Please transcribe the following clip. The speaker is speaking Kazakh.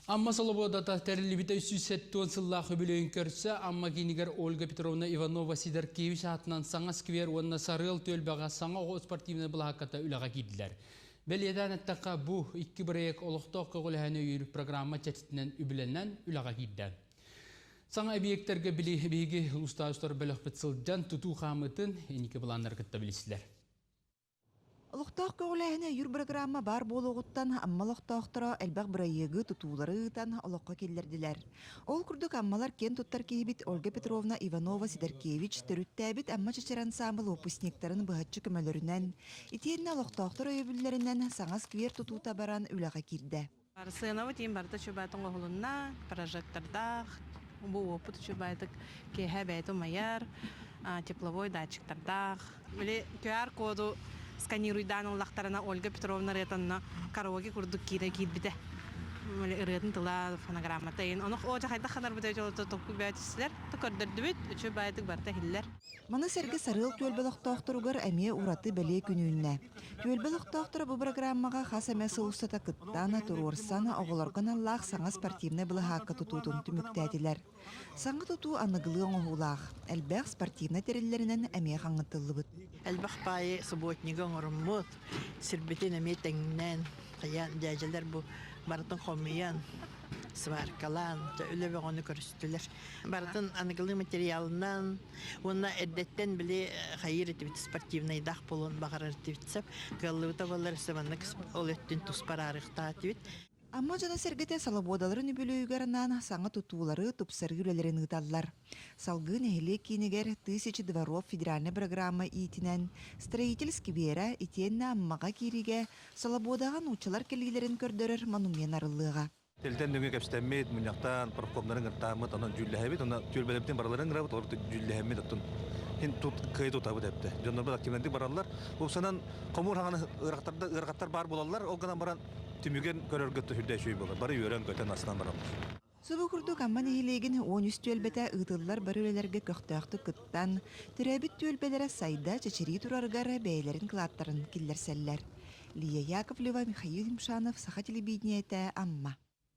Amma Salobodata terlibite üssüsettuğun sıllah öbülüğün körse amma kiniger Olga Petrovna Ivanova Siderkevich atынан sanga skver onna sarıl tölbağa sanga oğuz sportivne bulakata ülağa giddiler. Beliyeden ettaka bu iki bireyek oluqtoq qoğulahane yürü programma çetitinden übülenen ülağa gidden. Sanga ebiyekterge biligi ustaustar bölük bitsılcan tutu xamıtın enike bulanlar kıtta bilisiler. Олуқтақ көғіләхіне юр программа бар болуғыттан аммалықтақтыра әлбәқ бірайығы тұтуларыытан олыққа келдерділер. Ол күрдік аммалар кен тұттар кейбіт Ольга Петровна Иванова Сидеркевич түріттәбіт амма чечер ансамбыл опуснектарын бұғатчы көмөлөрінен, итеніне олықтақтыр өйбілерінен саңас квер тұтута баран үліға кирді. Сынавы тейін барды чөбәтің оғылына, прожектордақ, бұл опыт чөбәтік кейхә бәйті майар, тепловой датчиктардақ. Біле QR коду сканируйдан лақтарына Ольга Петровна ретанна караоке курдук кире китбите. Ретин тыла фонограмматайын. Онық о жақайда қадар бұдай жолы тоқпы бәйтісілер, тұқырдырды бүт, үші бәйтік барта хиллер. Маны сәргі сарыл төлбелықтақтыруғыр әме ураты бәле күнүүнне. Төлбелықтақтыры бұл программаға қас әмесі ұстата күттана тұруырсана оғыларған Аллах саңа спортивны бұлы хақы тұтудың түміктәділер. Саңы тұту анығылығын оғылақ, әлбәқ спортивны терілерінен әме қаңытылы бұд. Әлбәқ байы сұботнигон ұрыммұт, сірбетін әме тәңінен, қиян дәжілер бұл барытын қомиян, сваркалан, өлі оны көрістілер. Барытын анығылы материалынан, оны әрдеттен біле қайыр етібіті спортивный дақ болуын бағар әртібітсіп, ғалығы табалар сәманлық ол өттін тұспар арықта әтібіт. Амма жана сергете салабодаларын үбілүйгерінен саңа тұтулары тұпсарғы үлелерін ұталар. Салғы нәхілі кейінігер 1000 дворов федеральный программа итінен строительский бері итенні аммаға кереге салабодаған ұчалар келгелерін көрдірір монумен арылыға. Телтен дүнге кәпстәммейд, мұнияқтан, паркомларын ғыртамыд, онын жүлләхәбет, оны тюлбәлептен бараларын ғырабыт, орды жүлләхәмет, оттын кайы тұтабыд әпті. Жонларбад активненді баралар. Бұл санан қомур хағаны ұрғаттар бар болалар, ол ғынан баран түміген көрергетті хүрдәй шөй болар. Бары өрен көтен асынан баралар. Субу күрдік амман ехилеген 13 төлбәті ұтылар бар өлелерге көқтақты күттан, түрәбіт төлбәлері сайда чечери тұрарғары бәйлерін қылаттарын келдерсәллер. Лия Яковлева, Михаил Имшанов, Саха телевидениеті, Амма.